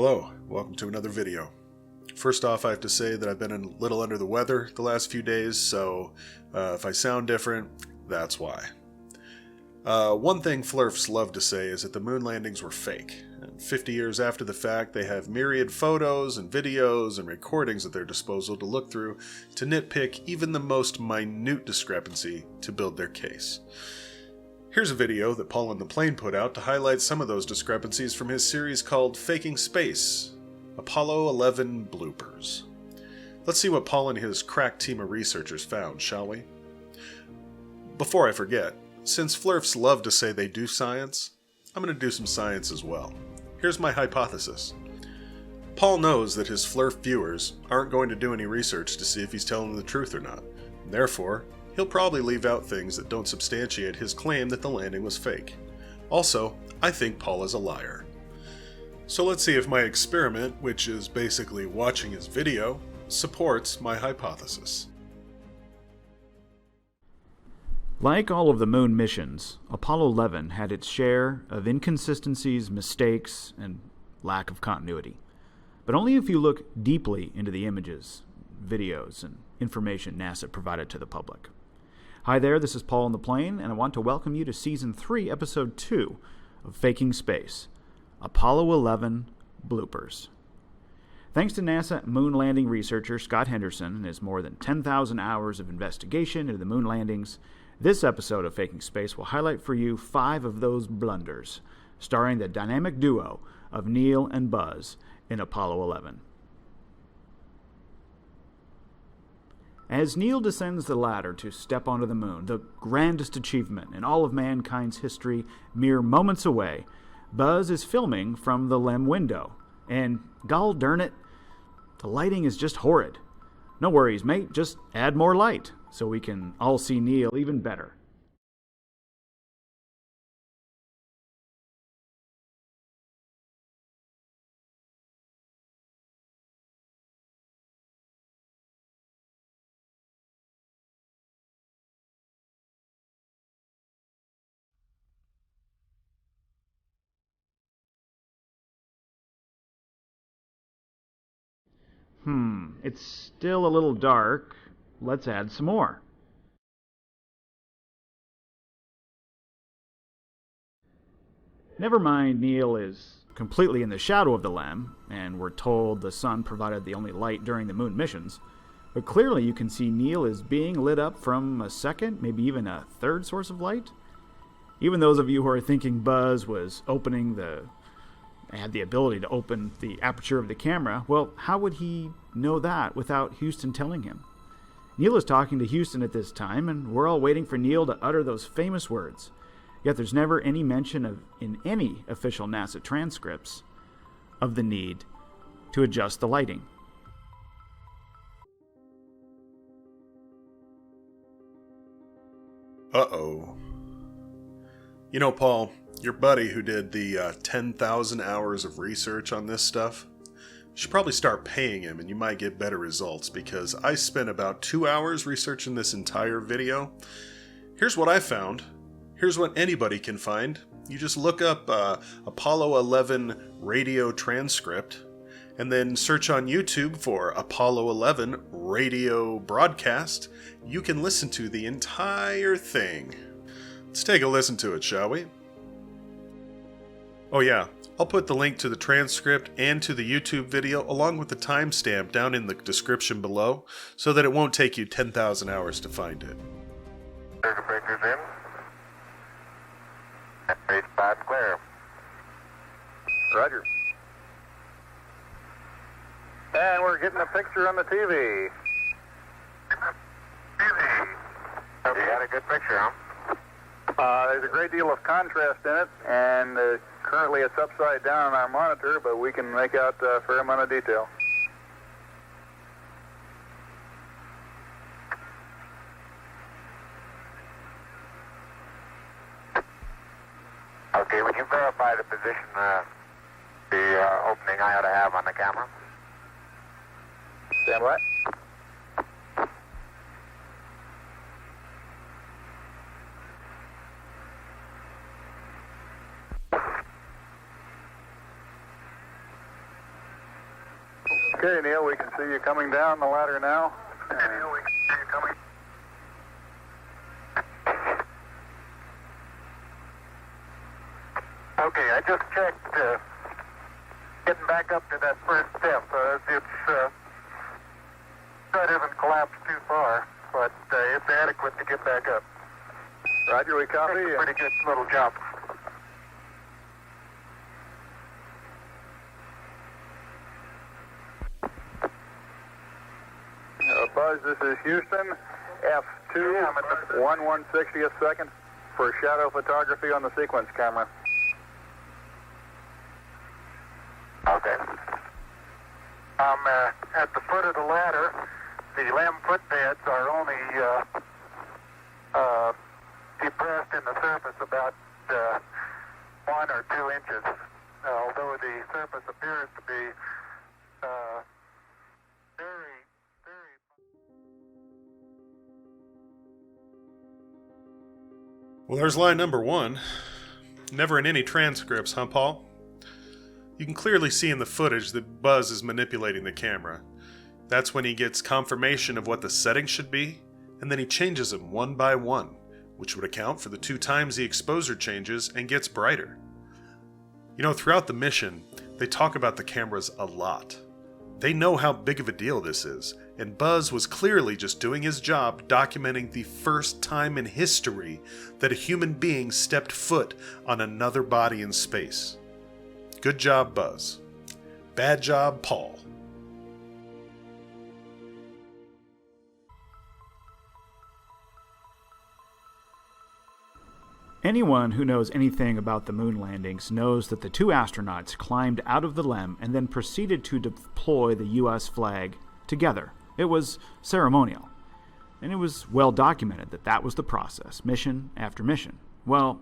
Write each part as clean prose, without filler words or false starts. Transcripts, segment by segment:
Hello, welcome to another video. First off, I have to say that I've been a little under the weather the last few days, so if I sound different, that's why. One thing Flerfs love to say is that the moon landings were fake. And 50 years after the fact, they have myriad photos and videos and recordings at their disposal to look through to nitpick even the most minute discrepancy to build their case. Here's a video that Paul on the Plane put out to highlight some of those discrepancies from his series called Faking Space, Apollo 11 Bloopers. Let's see what Paul and his crack team of researchers found, shall we? Before I forget, since Flerfs love to say they do science, I'm going to do some science as well. Here's my hypothesis. Paul knows that his Flerf viewers aren't going to do any research to see if he's telling the truth or not. Therefore, he'll probably leave out things that don't substantiate his claim that the landing was fake. Also, I think Paul is a liar. So let's see if my experiment, which is basically watching his video, supports my hypothesis. Like all of the moon missions, Apollo 11 had its share of inconsistencies, mistakes, and lack of continuity. But only if you look deeply into the images, videos, and information NASA provided to the public. Hi there, this is Paul on the Plane, and I want to welcome you to Season 3, Episode 2 of Faking Space, Apollo 11 Bloopers. Thanks to NASA moon landing researcher Scott Henderson and his more than 10,000 hours of investigation into the moon landings, this episode of Faking Space will highlight for you 5 of those blunders, starring the dynamic duo of Neil and Buzz in Apollo 11. As Neil descends the ladder to step onto the moon, the grandest achievement in all of mankind's history, mere moments away, Buzz is filming from the LEM window. And, gol darn it, the lighting is just horrid. No worries, mate, just add more light, so we can all see Neil even better. It's still a little dark. Let's add some more. Never mind, Neil is completely in the shadow of the LEM, and we're told the sun provided the only light during the moon missions. But clearly you can see Neil is being lit up from a second, maybe even a third source of light. Even those of you who are thinking Buzz was had the ability to open the aperture of the camera, well, how would he know that without Houston telling him? Neil is talking to Houston at this time, and we're all waiting for Neil to utter those famous words. Yet there's never any mention in any official NASA transcripts of the need to adjust the lighting. Uh-oh. You know, Paul, your buddy who did the 10,000 hours of research on this stuff, you should probably start paying him and you might get better results, because I spent about 2 hours researching this entire video. Here's what I found. Here's what anybody can find. You just look up Apollo 11 radio transcript and then search on YouTube for Apollo 11 radio broadcast. You can listen to the entire thing. Let's take a listen to it, shall we? Oh yeah, I'll put the link to the transcript and to the YouTube video along with the timestamp down in the description below so that it won't take you 10,000 hours to find it. Circuit breakers in. Base 5 clear. Roger. And we're getting a picture on the TV. TV. You got a good picture, huh? There's a great deal of contrast in it, and currently it's upside down on our monitor, but we can make out a fair amount of detail. Okay, would you verify the position, the opening I ought to have on the camera? Stand by. Okay, Neil, we can see you coming down the ladder now. Okay, Neil, we can see you coming. Okay, I just checked getting back up to that first step. It hasn't collapsed too far, but it's adequate to get back up. Roger, we copy. It's a pretty good little jump. Buzz, this is Houston, F2, 1/160th second for shadow photography on the sequence camera. Okay. I'm at the foot of the ladder. The limb footbeds are only depressed in the surface about 1 or 2 inches, although the surface appears to be very. Well, there's line number 1. Never in any transcripts, huh, Paul? You can clearly see in the footage that Buzz is manipulating the camera. That's when he gets confirmation of what the settings should be, and then he changes them one by one, which would account for the 2 times the exposure changes and gets brighter. You know, throughout the mission, they talk about the cameras a lot. They know how big of a deal this is, and Buzz was clearly just doing his job documenting the first time in history that a human being stepped foot on another body in space. Good job, Buzz. Bad job, Paul. Anyone who knows anything about the moon landings knows that the 2 astronauts climbed out of the LEM and then proceeded to deploy the U.S. flag together. It was ceremonial. And it was well documented that that was the process, mission after mission. Well,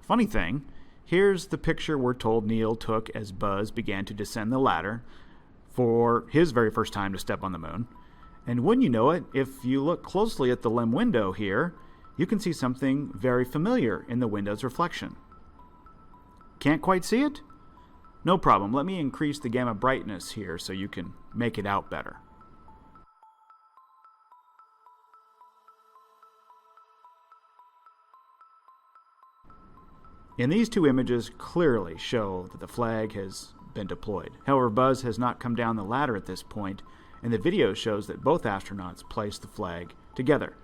funny thing, here's the picture we're told Neil took as Buzz began to descend the ladder for his very first time to step on the moon. And wouldn't you know it, if you look closely at the LEM window here, you can see something very familiar in the window's reflection. Can't quite see it? No problem. Let me increase the gamma brightness here so you can make it out better. And these 2 images clearly show that the flag has been deployed. However, Buzz has not come down the ladder at this point, and the video shows that both astronauts placed the flag together.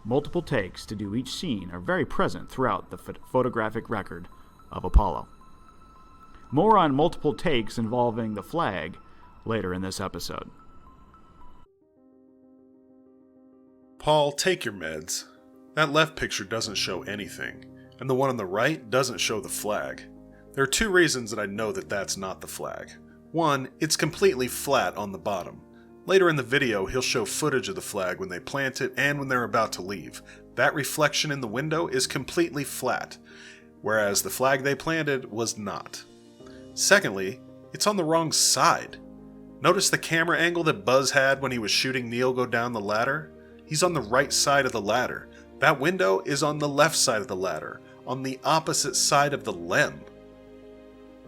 Multiple takes to do each scene are very present throughout the photographic record of Apollo. More on multiple takes involving the flag later in this episode. Paul, take your meds. That left picture doesn't show anything, and the one on the right doesn't show the flag. There are 2 reasons that I know that that's not the flag. 1, it's completely flat on the bottom. Later in the video, he'll show footage of the flag when they plant it and when they're about to leave. That reflection in the window is completely flat, whereas the flag they planted was not. Secondly, it's on the wrong side. Notice the camera angle that Buzz had when he was shooting Neil go down the ladder? He's on the right side of the ladder. That window is on the left side of the ladder, on the opposite side of the LEM.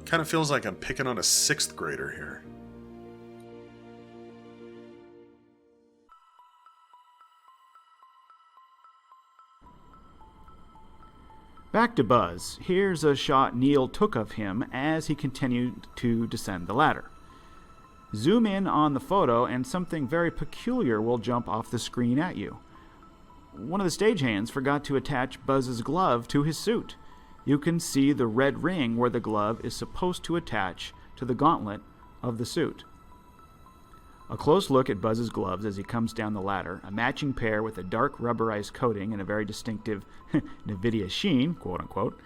Kind of feels like I'm picking on a 6th grader here. Back to Buzz. Here's a shot Neil took of him as he continued to descend the ladder. Zoom in on the photo and something very peculiar will jump off the screen at you. One of the stagehands forgot to attach Buzz's glove to his suit. You can see the red ring where the glove is supposed to attach to the gauntlet of the suit. A close look at Buzz's gloves as he comes down the ladder, a matching pair with a dark rubberized coating and a very distinctive NVIDIA sheen, quote-unquote.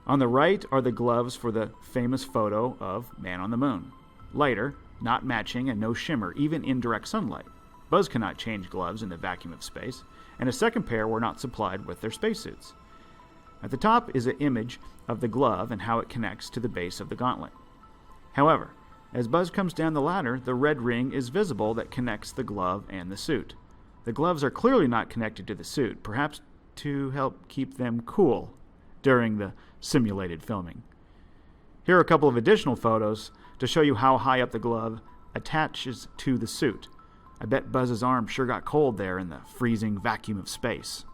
On the right are the gloves for the famous photo of Man on the Moon. Lighter, not matching, and no shimmer, even in direct sunlight. Buzz cannot change gloves in the vacuum of space, and a second pair were not supplied with their spacesuits. At the top is an image of the glove and how it connects to the base of the gauntlet. However, as Buzz comes down the ladder, the red ring is visible that connects the glove and the suit. The gloves are clearly not connected to the suit, perhaps to help keep them cool during the simulated filming. Here are a couple of additional photos to show you how high up the glove attaches to the suit. I bet Buzz's arm sure got cold there in the freezing vacuum of space.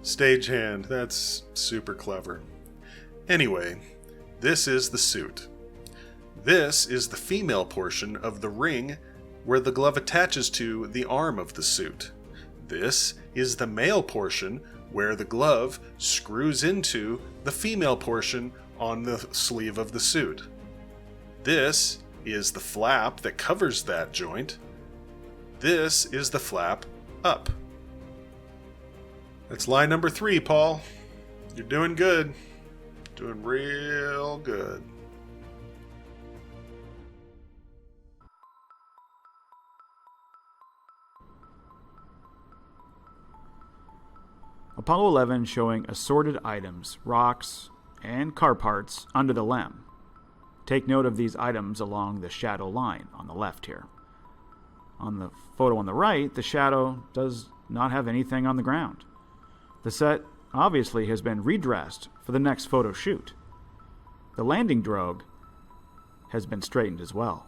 Stagehand, that's super clever. Anyway, this is the suit. This is the female portion of the ring where the glove attaches to the arm of the suit. This is the male portion where the glove screws into the female portion on the sleeve of the suit. This is the flap that covers that joint. This is the flap up. That's line number 3, Paul. You're doing good. Doing real good. Apollo 11 showing assorted items, rocks, and car parts under the LEM. Take note of these items along the shadow line on the left here. On the photo on the right, the shadow does not have anything on the ground. The set obviously has been redressed for the next photo shoot. The landing drogue has been straightened as well.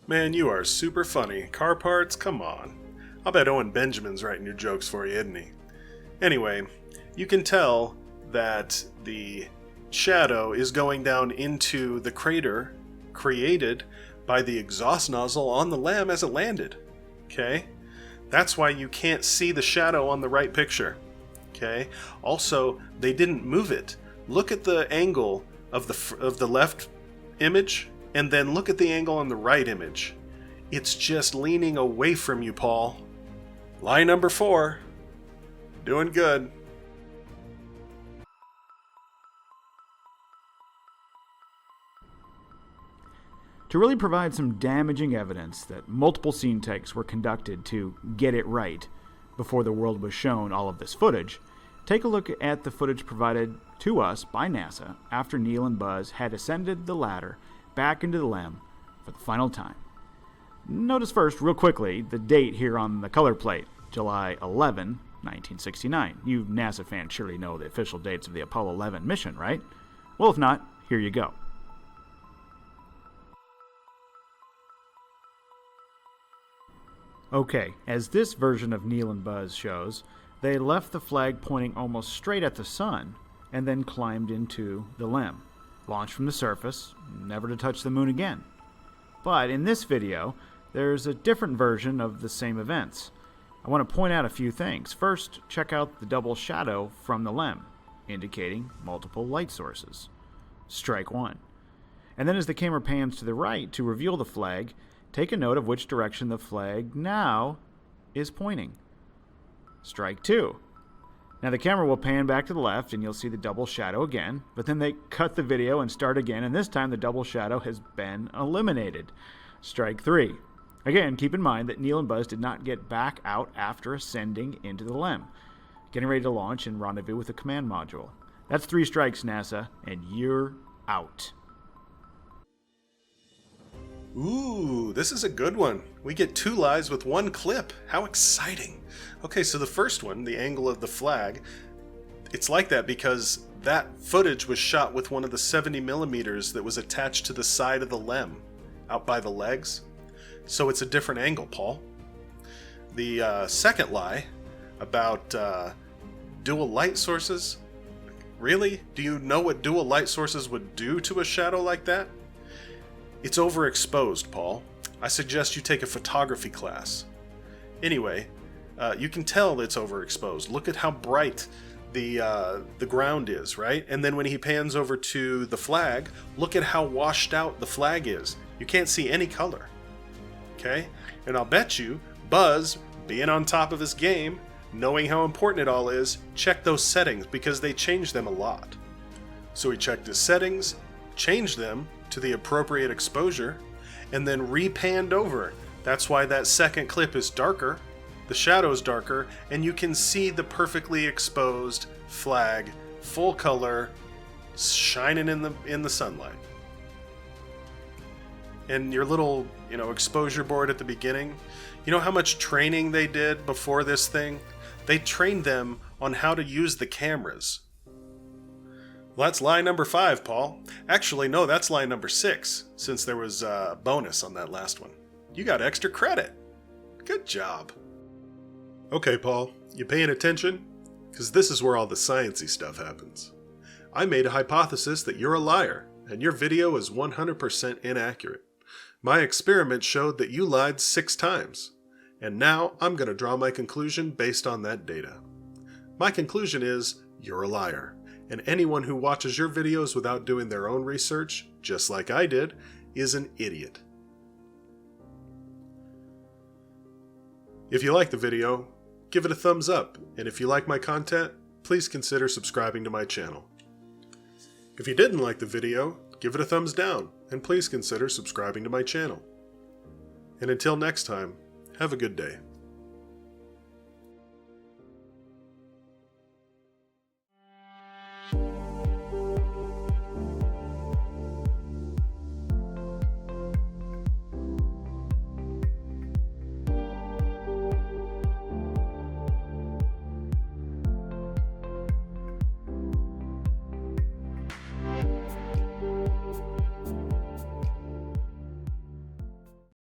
Man, you are super funny. Car parts? Come on. I'll bet Owen Benjamin's writing your jokes for you, isn't he? Anyway, you can tell that the shadow is going down into the crater created by the exhaust nozzle on the LEM as it landed. Okay? That's why you can't see the shadow on the right picture. Okay? Also, they didn't move it. Look at the angle of the left image, and then look at the angle on the right image. It's just leaning away from you, Paul. Line number 4. Doing good. To really provide some damaging evidence that multiple scene takes were conducted to get it right before the world was shown all of this footage, take a look at the footage provided to us by NASA after Neil and Buzz had ascended the ladder back into the LEM for the final time. Notice first, real quickly, the date here on the color plate, July 11, 1969. You NASA fans surely know the official dates of the Apollo 11 mission, right? Well, if not, here you go. Okay, as this version of Neil and Buzz shows, they left the flag pointing almost straight at the sun and then climbed into the LEM, launched from the surface, never to touch the moon again. But in this video, there's a different version of the same events. I want to point out a few things. First, check out the double shadow from the LEM, indicating multiple light sources. Strike 1. And then as the camera pans to the right to reveal the flag, take a note of which direction the flag now is pointing. Strike 2. Now the camera will pan back to the left and you'll see the double shadow again, but then they cut the video and start again, and this time the double shadow has been eliminated. Strike 3. Again, keep in mind that Neil and Buzz did not get back out after ascending into the LEM, getting ready to launch and rendezvous with the command module. That's 3 strikes, NASA, and you're out. Ooh, this is a good one. We get 2 lives with 1 clip. How exciting. Okay, so the first one, the angle of the flag, it's like that because that footage was shot with one of the 70mm that was attached to the side of the LEM, out by the legs. So it's a different angle, Paul. The second lie about dual light sources. Really? Do you know what dual light sources would do to a shadow like that? It's overexposed, Paul. I suggest you take a photography class. Anyway, you can tell it's overexposed. Look at how bright the ground is, right? And then when he pans over to the flag, look at how washed out the flag is. You can't see any color. Okay? And I'll bet you, Buzz, being on top of his game, knowing how important it all is, checked those settings because they changed them a lot. So he checked his settings, changed them to the appropriate exposure, and then repanned over. That's why that second clip is darker, the shadow's darker, and you can see the perfectly exposed flag, full color, shining in the sunlight. And your little, exposure board at the beginning, you know how much training they did before this thing? They trained them on how to use the cameras. Well, that's lie number 5, Paul. Actually, no, that's lie number 6, since there was a bonus on that last one. You got extra credit. Good job. Okay, Paul, you paying attention? Because this is where all the sciencey stuff happens. I made a hypothesis that you're a liar, and your video is 100% inaccurate. My experiment showed that you lied 6 times, and now I'm going to draw my conclusion based on that data. My conclusion is, you're a liar, and anyone who watches your videos without doing their own research, just like I did, is an idiot. If you like the video, give it a thumbs up, and if you like my content, please consider subscribing to my channel. If you didn't like the video, give it a thumbs down, and please consider subscribing to my channel. And until next time, have a good day.